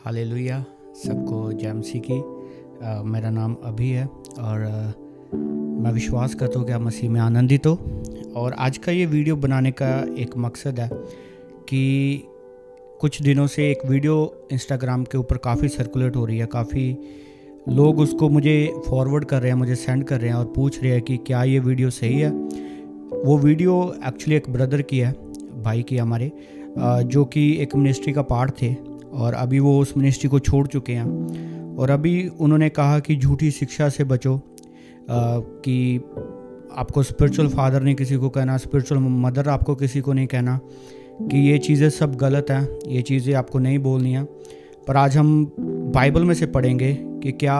Hallelujah. सबको जय मसीह की। मेरा नाम अभी है और मैं विश्वास करता हूँ कि आप मसीह में आनंदित हो। और आज का ये वीडियो बनाने का एक मकसद है कि कुछ दिनों से एक वीडियो इंस्टाग्राम के ऊपर काफ़ी सर्कुलेट हो रही है, काफ़ी लोग उसको मुझे फॉरवर्ड कर रहे हैं, मुझे सेंड कर रहे हैं और पूछ रहे हैं कि क्या ये वीडियो सही है। वो वीडियो एक्चुअली एक ब्रदर की है, भाई की हमारे, जो कि एक मिनिस्ट्री का पार्ट थे और अभी वो उस मिनिस्ट्री को छोड़ चुके हैं। और अभी उन्होंने कहा कि झूठी शिक्षा से बचो, कि आपको स्पिरिचुअल फादर नहीं किसी को कहना, स्पिरिचुअल मदर आपको किसी को नहीं कहना, कि ये चीज़ें सब गलत हैं, ये चीज़ें आपको नहीं बोलनी हैं। पर आज हम बाइबल में से पढ़ेंगे कि क्या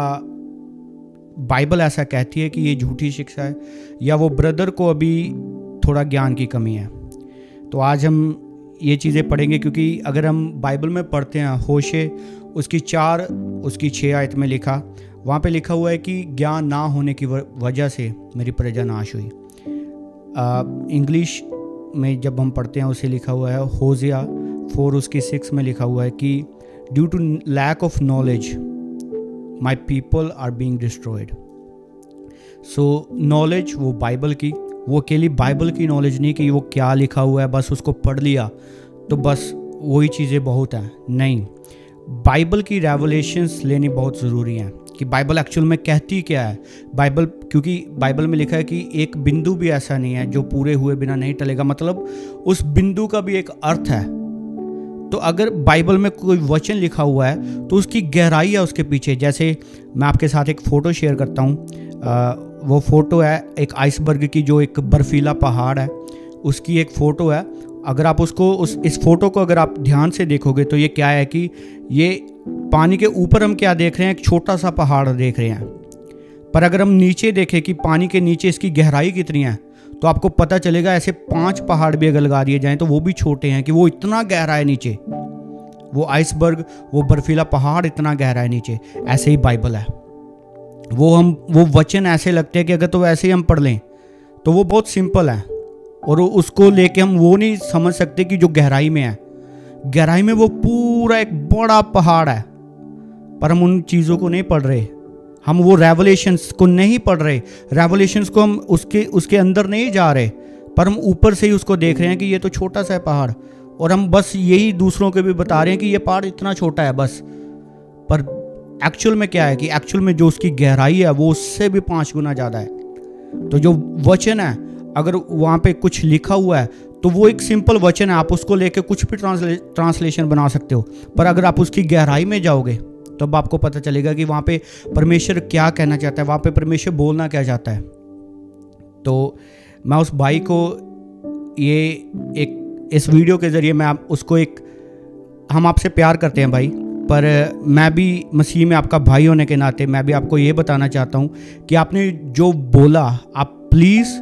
बाइबल ऐसा कहती है कि ये झूठी शिक्षा है या वो ब्रदर को अभी थोड़ा ज्ञान की कमी है। तो आज हम ये चीज़ें पढ़ेंगे, क्योंकि अगर हम बाइबल में पढ़ते हैं होशे उसकी 4 उसकी 6 आयत में लिखा, वहाँ पे लिखा हुआ है कि ज्ञान ना होने की वजह से मेरी प्रजा नाश हुई। इंग्लिश में जब हम पढ़ते हैं उसे लिखा हुआ है होशिया 4 उसकी 6 में लिखा हुआ है कि due to lack of knowledge my people are being destroyed. So knowledge वो बाइबल की, वो अकेली बाइबल की नॉलेज नहीं कि वो क्या लिखा हुआ है बस उसको पढ़ लिया तो बस वही चीज़ें बहुत हैं, नहीं। बाइबल की रेवलेशंस लेनी बहुत ज़रूरी है कि बाइबल एक्चुअल में कहती क्या है। बाइबल, क्योंकि बाइबल में लिखा है कि एक बिंदु भी ऐसा नहीं है जो पूरे हुए बिना नहीं टलेगा, मतलब उस बिंदु का भी एक अर्थ है। तो अगर बाइबल में कोई वचन लिखा हुआ है तो उसकी गहराई है उसके पीछे। जैसे मैं आपके साथ एक फ़ोटो शेयर करता हूँ, वो फ़ोटो है एक आइसबर्ग की, जो एक बर्फीला पहाड़ है उसकी एक फ़ोटो है। अगर आप उसको इस फ़ोटो को अगर आप ध्यान से देखोगे तो ये क्या है कि ये पानी के ऊपर हम क्या देख रहे हैं, एक छोटा सा पहाड़ देख रहे हैं। पर अगर हम नीचे देखें कि पानी के नीचे इसकी गहराई कितनी है तो आपको पता चलेगा ऐसे 5 पहाड़ भी अगर लगा दिए जाएँ तो वो भी छोटे हैं, कि वो इतना गहरा है नीचे। वो आइसबर्ग, वो बर्फीला पहाड़ इतना गहरा है नीचे। ऐसे ही बाइबल है, वो वचन ऐसे लगते हैं कि अगर तो वैसे ही हम पढ़ लें तो वो बहुत सिंपल है और उसको लेके हम वो नहीं समझ सकते कि जो गहराई में है, गहराई में वो पूरा एक बड़ा पहाड़ है। पर हम उन चीज़ों को नहीं पढ़ रहे, हम वो रेवलेशंस को नहीं पढ़ रहे, रेवलेशंस को हम उसके अंदर नहीं जा रहे, पर हम ऊपर से ही उसको देख रहे हैं कि ये तो छोटा सा है पहाड़, और हम बस यही दूसरों को भी बता रहे हैं कि ये पहाड़ इतना छोटा है बस। पर एक्चुअल में क्या है कि एक्चुअल में जो उसकी गहराई है वो उससे भी 5 गुना ज़्यादा है। तो जो वचन है, अगर वहाँ पे कुछ लिखा हुआ है तो वो एक सिंपल वचन है, आप उसको लेके कुछ भी ट्रांसलेशन बना सकते हो। पर अगर आप उसकी गहराई में जाओगे तब आपको पता चलेगा कि वहाँ पे परमेश्वर क्या कहना चाहता है, वहाँ पे परमेश्वर बोलना क्या चाहता है। तो मैं उस भाई को इस वीडियो के ज़रिए मैं उसको हम आपसे प्यार करते हैं भाई, पर मैं भी मसीह में आपका भाई होने के नाते मैं भी आपको ये बताना चाहता हूँ कि आपने जो बोला आप प्लीज़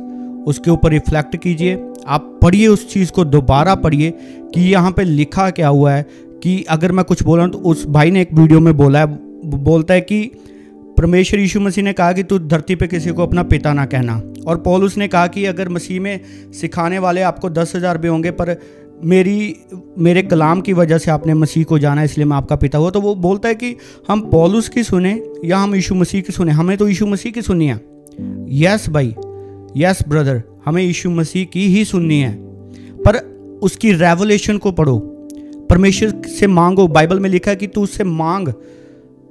उसके ऊपर रिफ्लेक्ट कीजिए, आप पढ़िए उस चीज़ को, दोबारा पढ़िए कि यहाँ पे लिखा क्या हुआ है। कि अगर मैं कुछ बोल रहा हूँ तो उस भाई ने एक वीडियो में बोलता है कि परमेश्वर यीशु मसीह ने कहा कि तू धरती पे किसी को अपना पिता ना कहना, और पौलुस ने कहा कि अगर मसीह में सिखाने वाले आपको 10,000 भी होंगे पर मेरे कलाम की वजह से आपने मसीह को जाना इसलिए मैं आपका पिता हुआ। तो वो बोलता है कि हम पौलुस की सुने या हम यीशु मसीह की सुने, हमें तो यीशु मसीह की सुननी है। यस भाई, यस ब्रदर, हमें यीशु मसीह की ही सुननी है, पर उसकी रेवलेशन को पढ़ो, परमेश्वर से मांगो। बाइबल में लिखा है कि तू उससे मांग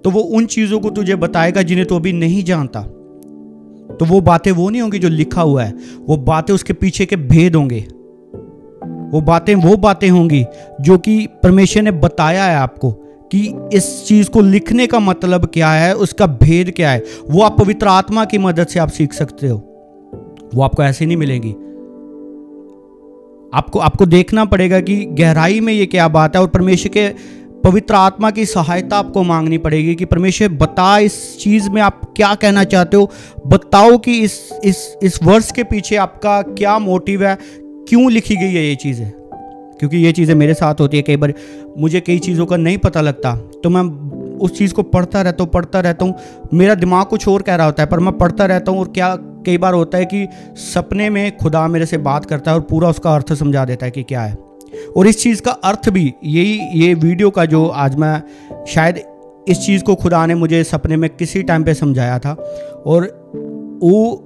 तो वो उन चीज़ों को तुझे बताएगा जिन्हें तू अभी नहीं जानता। तो वो बातें वो नहीं होंगी जो लिखा हुआ है, वो बातें उसके पीछे के भेद होंगे, वो बातें होंगी जो कि परमेश्वर ने बताया है आपको कि इस चीज़ को लिखने का मतलब क्या है, उसका भेद क्या है। वो आप पवित्र आत्मा की मदद से आप सीख सकते हो, वो आपको ऐसे नहीं मिलेंगी। आपको देखना पड़ेगा कि गहराई में ये क्या बात है, और परमेश्वर के पवित्र आत्मा की सहायता आपको मांगनी पड़ेगी कि परमेश्वर बता इस चीज़ में आप क्या कहना चाहते हो, बताओ कि इस वर्ष के पीछे आपका क्या मोटिव है, क्यों लिखी गई है ये चीज़ें। क्योंकि ये चीज़ें मेरे साथ होती है, कई बार मुझे कई चीज़ों का नहीं पता लगता तो मैं उस चीज़ को पढ़ता रहता हूँ, मेरा दिमाग कुछ और कह रहा होता है पर मैं पढ़ता रहता हूँ। और क्या कई बार होता है कि सपने में खुदा मेरे से बात करता है और पूरा उसका अर्थ समझा देता है कि क्या है। और इस चीज़ का अर्थ भी यही, ये वीडियो का जो आज मैं, शायद इस चीज़ को खुदा ने मुझे सपने में किसी टाइम पे समझाया था, और वो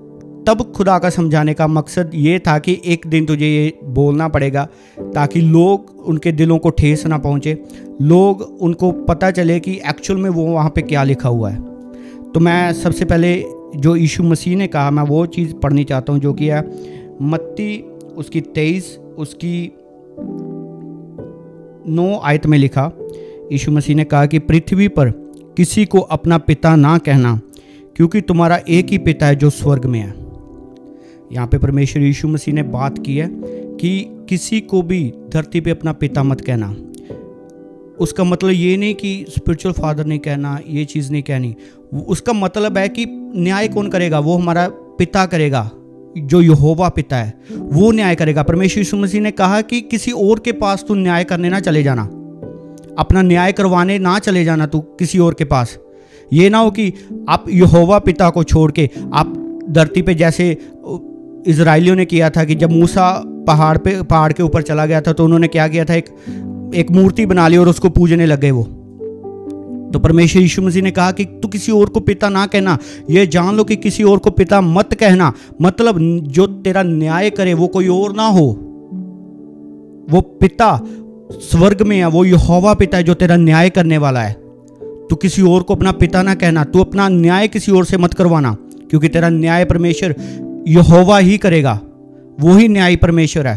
तब खुदा का समझाने का मकसद ये था कि एक दिन तुझे ये बोलना पड़ेगा ताकि लोग, उनके दिलों को ठेस ना पहुँचे, लोग उनको पता चले कि एक्चुअल में वो वहाँ पे क्या लिखा हुआ है। तो मैं सबसे पहले जो यीशु मसीह ने कहा, मैं वो चीज़ पढ़नी चाहता हूँ जो कि है मत्ती उसकी 23 उसकी 9 आयत में लिखा। यीशु मसीह ने कहा कि पृथ्वी पर किसी को अपना पिता ना कहना, क्योंकि तुम्हारा एक ही पिता है जो स्वर्ग में है। यहाँ पे परमेश्वर यीशु मसीह ने बात की है कि किसी को भी धरती पे अपना पिता मत कहना। उसका मतलब ये नहीं कि स्पिरिचुअल फादर नहीं कहना, ये चीज़ नहीं कहनी। उसका मतलब है कि न्याय कौन करेगा? वो हमारा पिता करेगा, जो यहोवा पिता है, वो न्याय करेगा। परमेश्वर यीशु मसीह ने कहा कि किसी और के पास तू न्याय करने ना चले जाना, अपना न्याय करवाने ना चले जाना तू किसी और के पास। ये ना हो कि आप यहोवा पिता को छोड़ के आप धरती पे, जैसे इजराइलियों ने किया था कि जब मूसा पहाड़ के ऊपर चला गया था तो उन्होंने क्या किया था, एक मूर्ति बना ली और उसको पूजने लग गए वो। तो परमेश्वर यीशु मसीह ने कहा कि तू किसी और को पिता ना कहना, ये जान लो कि किसी और को पिता मत कहना। मतलब जो तेरा न्याय करे वो कोई और ना हो, वो पिता स्वर्ग में है, वो यहोवा पिता है जो तेरा न्याय करने वाला है। तू किसी और को अपना पिता ना कहना, तू अपना न्याय किसी और से मत करवाना, क्योंकि तेरा न्याय परमेश्वर यहोवा ही करेगा, वो ही न्याय परमेश्वर है।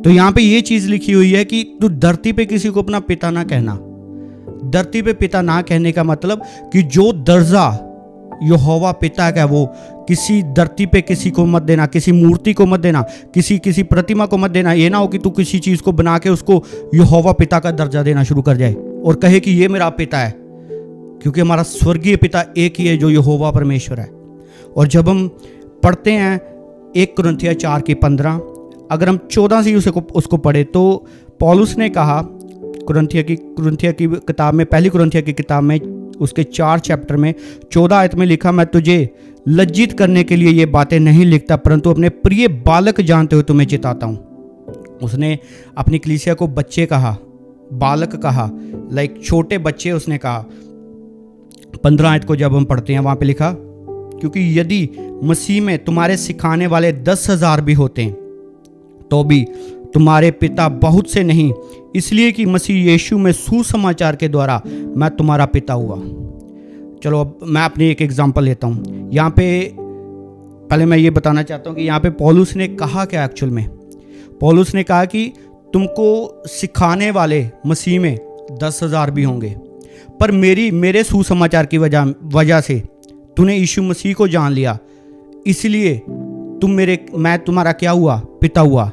तो यहाँ पे ये चीज लिखी हुई है कि तू धरती पे किसी को अपना पिता ना कहना। धरती पे पिता ना कहने का मतलब कि जो दर्जा यहोवा पिता का, वो किसी धरती पे किसी को मत देना, किसी मूर्ति को मत देना, किसी प्रतिमा को मत देना। ये ना हो कि तू किसी चीज को बना के उसको यहोवा पिता का दर्जा देना शुरू कर जाए और कहे कि ये मेरा पिता है, क्योंकि हमारा स्वर्गीय पिता एक ही है जो यहोवा परमेश्वर है। और जब हम पढ़ते हैं 1 कुरिन्थियों 4:15, अगर हम 14 से उसको पढ़े तो पौलुस ने कहा कुरिन्थियों की किताब में, पहली कुरिन्थियों की किताब में उसके 4 चैप्टर में 14 आयत में लिखा, मैं तुझे लज्जित करने के लिए ये बातें नहीं लिखता, परंतु अपने प्रिय बालक जानते हुए तुम्हें चिताता हूँ। उसने अपनी कलीसिया को बच्चे कहा, बालक कहा, लाइक छोटे बच्चे उसने कहा। 15 आयत को जब हम पढ़ते हैं वहाँ पे लिखा, क्योंकि यदि मसीह में तुम्हारे सिखाने वाले 10,000 भी होते हैं तो भी तुम्हारे पिता बहुत से नहीं, इसलिए कि मसीह यीशु में सुसमाचार के द्वारा मैं तुम्हारा पिता हुआ। चलो अब मैं अपनी एक एग्जांपल लेता हूँ। यहाँ पे पहले मैं ये बताना चाहता हूँ कि यहाँ पे पौलुस ने कहा क्या एक्चुअल में। पौलुस ने कहा कि तुमको सिखाने वाले मसीह में 10,000 भी होंगे, पर मेरे सुसमाचार की वजह से तूने यीशु मसीह को जान लिया, इसलिए मैं तुम्हारा क्या हुआ? पिता हुआ।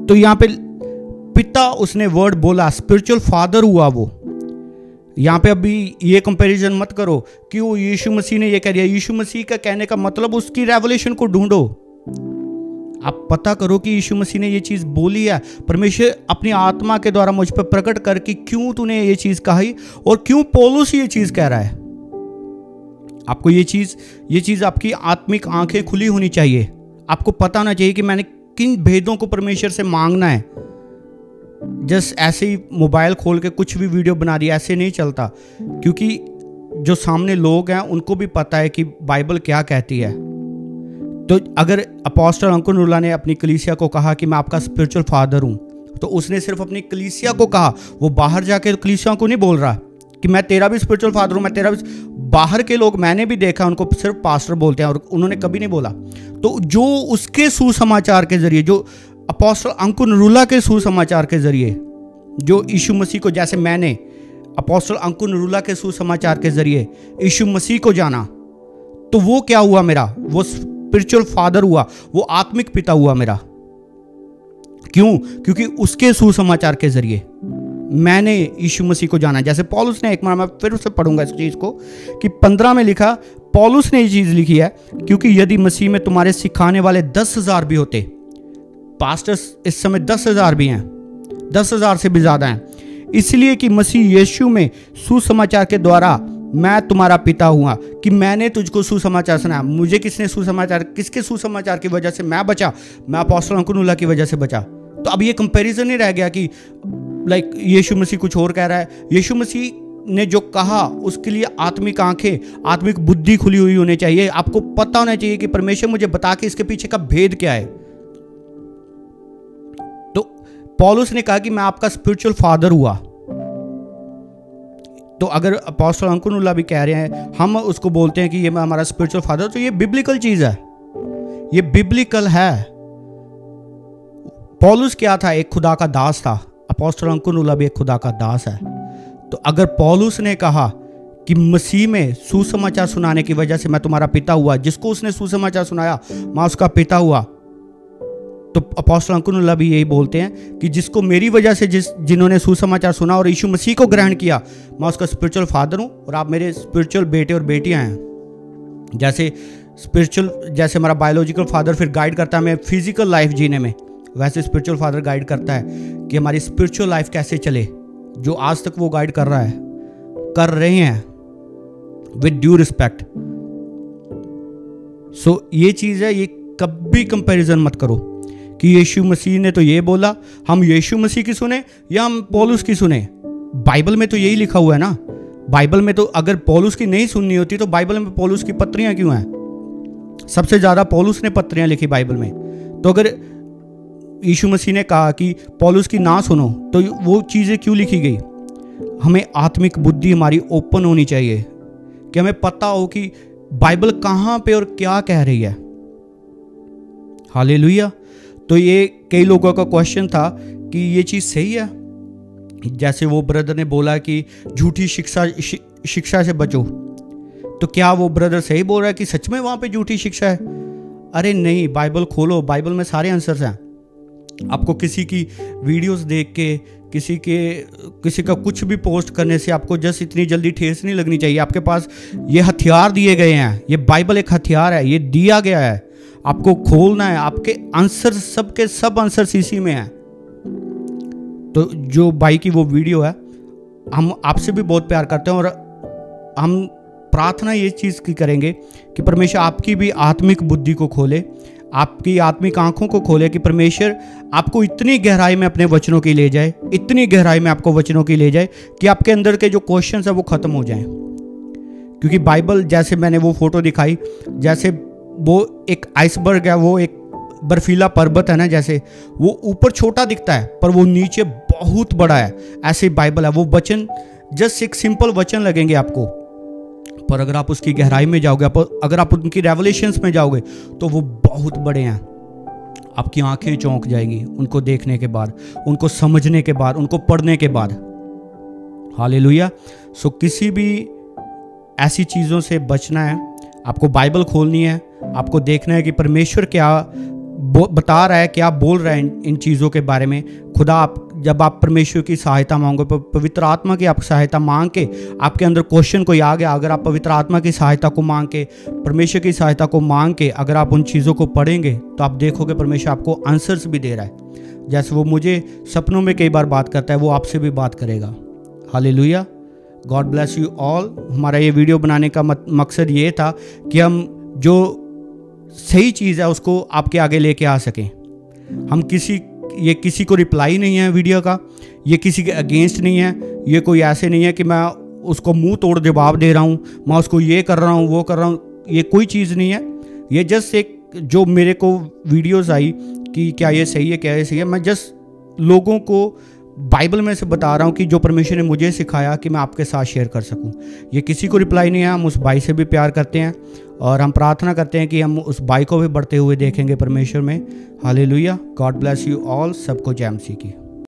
तो यहाँ पे पिता उसने वर्ड बोला, स्पिरिचुअल फादर हुआ वो। यहाँ पे अभी ये कंपैरिजन मत करो कि वो यीशु मसीह ने ये कह दिया। यीशु मसीह का कहने का मतलब उसकी रेवलेशन को ढूंढो, आप पता करो कि यीशु मसीह ने ये चीज़ बोली है। परमेश्वर अपनी आत्मा के द्वारा मुझ पर प्रकट कर कि क्यों तूने ये चीज़ कही और क्यों पौलुस ये चीज़ कह रहा है। आपको ये चीज़ आपकी आत्मिक आंखें खुली होनी चाहिए। आपको पता होना चाहिए कि मैंने किन भेदों को परमेश्वर से मांगना है। जस्ट ऐसे ही मोबाइल खोल के कुछ भी वीडियो बना दिया, ऐसे नहीं चलता, क्योंकि जो सामने लोग हैं उनको भी पता है कि बाइबल क्या कहती है। तो अगर अपोस्टल अंकुर नूला ने अपनी कलीसिया को कहा कि मैं आपका स्पिरिचुअल फादर हूँ, तो उसने सिर्फ अपनी कलीसिया को कहा, वो बाहर जाके कलीसिया को नहीं बोल रहा कि मैं तेरा भी स्पिरिचुअल फादर हूँ, मैं तेरा भी। बाहर के लोग मैंने भी देखा, उनको सिर्फ पास्टर बोलते हैं और उन्होंने कभी नहीं बोला। तो जो उसके सुसमाचार के जरिए, जो अपोस्टल अंकुर नरूला के सुसमाचार के जरिए, जो यीशु मसीह को, जैसे मैंने अपोस्टल अंकुर नरूला के सुसमाचार के जरिए यीशु मसीह को जाना, तो वो क्या हुआ मेरा? वो स्पिरिचुअल फादर हुआ, वो आत्मिक पिता हुआ मेरा। क्यों? क्योंकि उसके सुसमाचार के जरिए मैंने यीशु मसीह को जाना। जैसे पौलुस ने, एक बार मैं फिर से पढ़ूंगा इस चीज को कि 15 में लिखा, पौलुस ने ये चीज लिखी है, क्योंकि यदि मसीह में तुम्हारे सिखाने वाले 10,000 भी होते, पास्टर्स इस समय 10,000 भी हैं, 10,000 से भी ज्यादा हैं, इसलिए कि मसीह यीशु में सुसमाचार के द्वारा मैं तुम्हारा पिता हुआ कि मैंने तुझको सुसमाचार सुनाया। मुझे किसने सुसमाचार, किसके सुसमाचार की वजह से मैं बचा? मैं अपोस्तल अंकुनुल्लाह की वजह से बचा। तो अब ये कंपैरिजन नहीं रह गया कि लाइक यीशु मसीह कुछ और कह रहा है। यीशु मसीह ने जो कहा उसके लिए आत्मिक आंखें, आत्मिक बुद्धि खुली हुई होनी चाहिए। आपको पता होना चाहिए कि परमेश्वर मुझे बता के इसके पीछे का भेद क्या है। तो पौलुस ने कहा कि मैं आपका स्पिरिचुअल फादर हुआ। तो अगर अपोस्तल अंकुनुल्लाह भी कह रहे हैं, हम उसको बोलते हैं कि ये हमारा स्पिरिचुअल फादर, तो ये बिब्लिकल चीज है, ये बिब्लिकल है। पौलुस क्या था? एक खुदा का दास था। अपोस्तल अंकुनुल्लाह भी एक खुदा का दास है। तो अगर पौलुस ने कहा कि मसीह में सुसमाचार सुनाने की वजह से मैं तुम्हारा पिता हुआ, जिसको उसने सुसमाचार सुनाया मैं उसका पिता हुआ, तो अपोस्तल अंकुनुल्लाह भी यही बोलते हैं कि जिसको मेरी वजह से जिन्होंने सुसमाचार सुना और यीशु मसीह को ग्रहण किया, मैं उसका स्पिरिचुअल फादर हूं और आप मेरे स्पिरिचुअल बेटे और बेटियां हैं। जैसे स्पिरिचुअल, जैसे हमारा बायोलॉजिकल फादर फिर गाइड करता है हमें फिजिकल लाइफ जीने में, वैसे स्पिरिचुअल फादर गाइड करता है कि हमारी स्पिरिचुअल लाइफ कैसे चले। जो आज तक वो गाइड कर रहा है, कर रहे हैं विद ड्यू रिस्पेक्ट। सो ये चीज है, ये कभी कंपैरिजन मत करो कि यीशु मसीह ने तो ये बोला, हम यीशु मसीह की सुने या हम पौलुस की सुने। बाइबल में तो यही लिखा हुआ है ना। बाइबल में तो अगर पौलुस की नहीं सुननी होती तो बाइबल में पौलुस की पत्रियां क्यों हैं? सबसे ज्यादा पौलुस ने पत्रियां लिखी बाइबल में। तो अगर यीशु मसीह ने कहा कि पौलुस की ना सुनो, तो वो चीज़ें क्यों लिखी गई? हमें आत्मिक बुद्धि हमारी ओपन होनी चाहिए कि हमें पता हो कि बाइबल कहाँ पे और क्या कह रही है। हालेलुया। तो ये कई लोगों का क्वेश्चन था कि ये चीज़ सही है। जैसे वो ब्रदर ने बोला कि झूठी शिक्षा से बचो, तो क्या वो ब्रदर सही बोल रहा है कि सच में वहाँ पे झूठी शिक्षा है? अरे नहीं, बाइबल खोलो, बाइबल में सारे आंसर्स हैं। आपको किसी की वीडियोस देख के, किसी का कुछ भी पोस्ट करने से आपको जस्ट इतनी जल्दी ठेस नहीं लगनी चाहिए। आपके पास ये हथियार दिए गए हैं, ये बाइबल एक हथियार है, ये दिया गया है, आपको खोलना है। आपके आंसर, सबके सब आंसर इसी में है। तो जो भाई की वो वीडियो है, हम आपसे भी बहुत प्यार करते हैं और हम प्रार्थना ये चीज़ की करेंगे कि परमेश्वर आपकी भी आत्मिक बुद्धि को खोले, आपकी आत्मिक आंखों को खोले, कि परमेश्वर आपको इतनी गहराई में अपने वचनों की ले जाए, इतनी गहराई में आपको वचनों की ले जाए कि आपके अंदर के जो क्वेश्चंस है वो खत्म हो जाएं। क्योंकि बाइबल, जैसे मैंने वो फोटो दिखाई, जैसे वो एक आइसबर्ग है, वो एक बर्फीला पर्वत है ना, जैसे वो ऊपर छोटा दिखता है पर वो नीचे बहुत बड़ा है, ऐसे बाइबल है। वो वचन जस्ट एक सिंपल वचन लगेंगे आपको, पर अगर आप उसकी गहराई में जाओगे, अगर आप उनकी रेवलेशंस में जाओगे तो वो बहुत बड़े हैं। आपकी आंखें चौंक जाएंगी उनको देखने के बाद, उनको समझने के बाद, उनको पढ़ने के बाद। हालेलुया। सो किसी भी ऐसी चीज़ों से बचना है, आपको बाइबल खोलनी है, आपको देखना है कि परमेश्वर क्या बता रहा है, क्या बोल रहा है इन चीज़ों के बारे में। खुदा, जब आप परमेश्वर की सहायता मांगो, पवित्र आत्मा की आप सहायता मांग के, आपके अंदर क्वेश्चन कोई आ गया, अगर आप पवित्र आत्मा की सहायता को मांग के, परमेश्वर की सहायता को मांग के अगर आप उन चीज़ों को पढ़ेंगे, तो आप देखोगे परमेश्वर आपको आंसर्स भी दे रहा है। जैसे वो मुझे सपनों में कई बार बात करता है, वो आपसे भी बात करेगा। Hallelujah. God bless you all. हमारा ये वीडियो बनाने का मकसद ये था कि हम जो सही चीज़ है उसको आपके आगे लेके आ सकें। हम ये किसी को रिप्लाई नहीं है वीडियो का, ये किसी के अगेंस्ट नहीं है, ये कोई ऐसे नहीं है कि मैं उसको मुंह तोड़ जवाब दे रहा हूँ, मैं उसको ये कर रहा हूँ, वो कर रहा हूँ, ये कोई चीज़ नहीं है। ये जस्ट एक जो मेरे को वीडियोस आई कि क्या ये सही है, क्या ये सही है, मैं जस्ट लोगों को बाइबल में से बता रहा हूँ कि जो परमेश्वर ने मुझे सिखाया कि मैं आपके साथ शेयर कर सकूँ। ये किसी को रिप्लाई नहीं है। हम उस भाई से भी प्यार करते हैं और हम प्रार्थना करते हैं कि हम उस भाई को भी बढ़ते हुए देखेंगे परमेश्वर में। Hallelujah. God bless you all. सबको जय मसीह की।